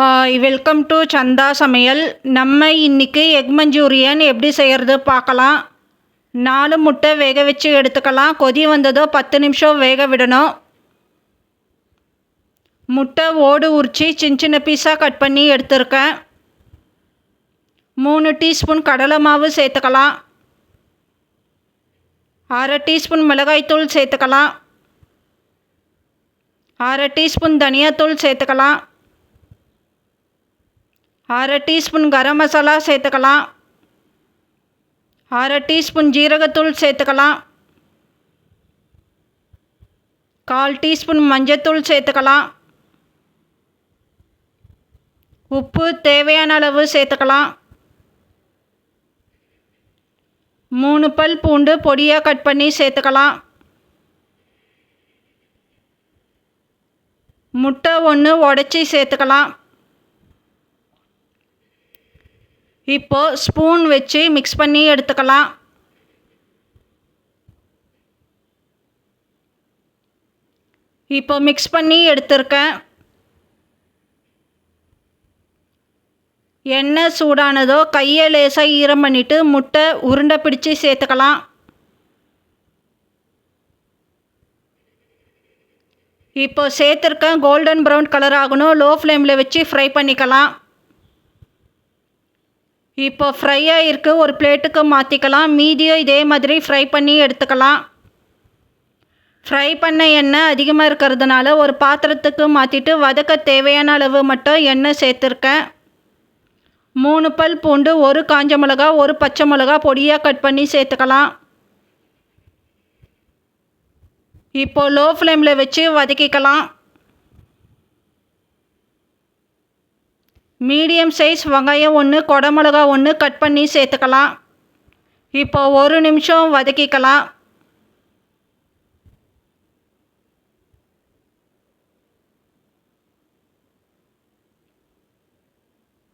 Welcome to சந்தா சமையல். நம்ம இன்றைக்கி எக் மஞ்சூரியன் எப்படி செய்கிறது பார்க்கலாம். 4 முட்டை வேக வச்சு எடுத்துக்கலாம். கொதி வந்ததோ 10 நிமிஷம் வேக விடணும். முட்டை ஓடு உரித்து சின்ன பீஸாக கட் பண்ணி எடுத்துருக்கேன். 3 டீஸ்பூன் கடலை மாவு சேர்த்துக்கலாம். 1/2 டீஸ்பூன் மிளகாய்த்தூள் சேர்த்துக்கலாம். 1/2 டீஸ்பூன் தனியாத்தூள் சேர்த்துக்கலாம். 1/2 டீஸ்பூன் கரம் மசாலா சேர்த்துக்கலாம். 1/2 டீஸ்பூன் ஜீரகத்தூள் சேர்த்துக்கலாம். 1/4 டீஸ்பூன் மஞ்சத்தூள் சேர்த்துக்கலாம். உப்பு தேவையான அளவு சேர்த்துக்கலாம். 3 பல் பூண்டு பொடியாக கட் பண்ணி சேர்த்துக்கலாம். முட்டை 1 உடைச்சி சேர்த்துக்கலாம். இப்போது ஸ்பூன் வச்சு மிக்ஸ் பண்ணி எடுத்துக்கலாம். இப்போ மிக்ஸ் பண்ணி எடுத்துருக்கேன். எண்ணெய் சூடானதோ கையை லேசாக ஈரம் பண்ணிவிட்டு முட்டை உருண்டை பிடிச்சி சேர்த்துக்கலாம். இப்போ சேர்த்துருக்கேன். கோல்டன் ப்ரௌன் கலர் ஆகணும். லோ ஃப்ளேமில் வச்சு ஃப்ரை பண்ணிக்கலாம். இப்போ ஃப்ரை ஆகிருக்கு. ஒரு பிளேட்டுக்கு மாற்றிக்கலாம். மீதியும் இதே மாதிரி ஃப்ரை பண்ணி எடுத்துக்கலாம். ஃப்ரை பண்ண எண்ணெய் அதிகமாக இருக்கிறதுனால ஒரு பாத்திரத்துக்கு மாற்றிட்டு வதக்க தேவையான அளவு மட்டும் எண்ணெய் சேர்த்துருக்கேன். 3 பல் பூண்டு, 1 காஞ்ச மிளகா, 1 பச்சை மிளகா பொடியாக கட் பண்ணி சேர்த்துக்கலாம். இப்போ லோ ஃப்ளேமில் வச்சு வதக்கிக்கலாம். மீடியம் சைஸ் வெங்காயம் 1, குடமிளகா 1 கட் பண்ணி சேர்த்துக்கலாம். இப்போ 1 நிமிஷம் வதக்கிக்கலாம்.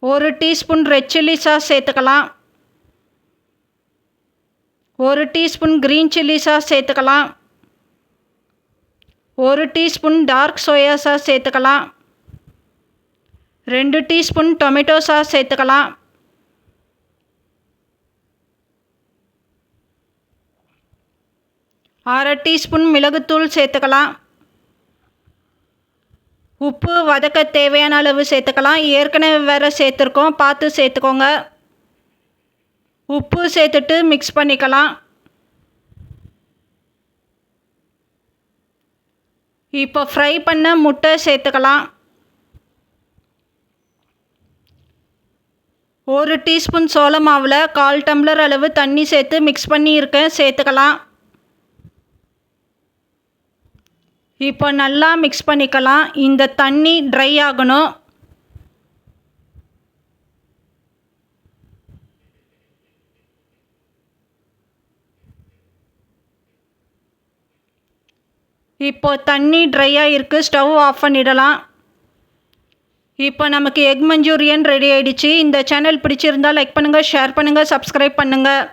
ஒரு டீஸ்பூன் ரெட் சில்லி சாஸ் சேர்த்துக்கலாம். 1 டீஸ்பூன் க்ரீன் சில்லி சாஸ் சேர்த்துக்கலாம். 1 டீஸ்பூன் டார்க் சோயா சாஸ் சேர்த்துக்கலாம். 2 டீஸ்பூன் டொமேட்டோ சாஸ் சேர்த்துக்கலாம். 1/2 டீஸ்பூன் மிளகுத்தூள் சேர்த்துக்கலாம். உப்பு வதக்க தேவையான அளவு சேர்த்துக்கலாம். ஏற்கனவே வேறு சேர்த்துருக்கோம், பார்த்து சேர்த்துக்கோங்க. உப்பு சேர்த்துட்டு மிக்ஸ் பண்ணிக்கலாம். இப்போ ஃப்ரை பண்ண முட்டை சேர்த்துக்கலாம். 1 டீஸ்பூன் சோள மாவில் 1/4 டம்ளர் அளவு தண்ணி சேர்த்து மிக்ஸ் பண்ணியிருக்கேன், சேர்த்துக்கலாம். இப்போ நல்லா மிக்ஸ் பண்ணிக்கலாம். இந்த தண்ணி ட்ரை ஆகணும். இப்போ தண்ணி ட்ரையாக இருக்குது. ஸ்டவ் ஆஃப் பண்ணிடலாம். இப்போ நமக்கு எக் மஞ்சூரியன் ரெடி ஆகிடுச்சு. இந்த சேனல் பிடிச்சிருந்தால் லைக் பண்ணுங்கள், ஷேர் பண்ணுங்கள், சப்ஸ்கிரைப் பண்ணுங்கள்.